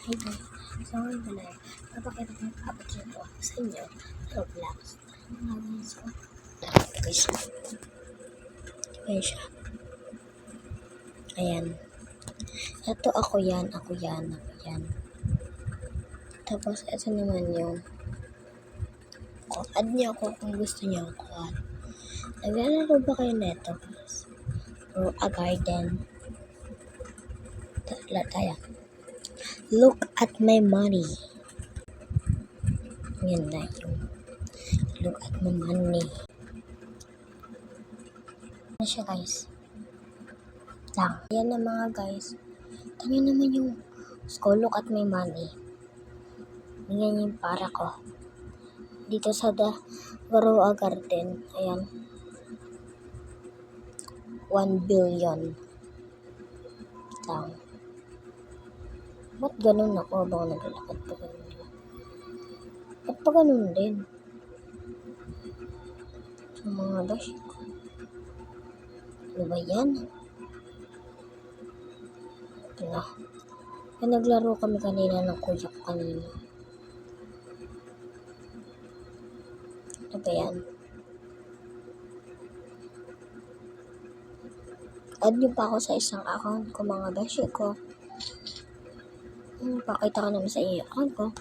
Hi guys, so ngayon pala papakita ko yung kapatid ko sa inyo sa Roblox. So, guys, ayan siya. Ayan. Ito ako yan. Tapos ito naman yung add niyo ako kung gusto niyo ako add. Naglalaro ba kayo neto guys? Or a garden? Tayo. Look at my money. Yan na yung look at my money. Ano siya guys? Lang. Yan na mga guys. Tingnan naman yung look at my money. Yan yung para ko. Dito sa Garoa Garden. Ayan. 1 billion. Lang. Ba't ganun ako habang naglalakad pa ganun lang? Ba't pa ganun din? Sa mga dash ko. Ano ba yan? Ito. Naglaro kami kanina ng kuya ko kanina. Ano ba yan? Add nyo pa ako sa isang account ko mga beshi ko. Pakita ko naman sa inyo account ko.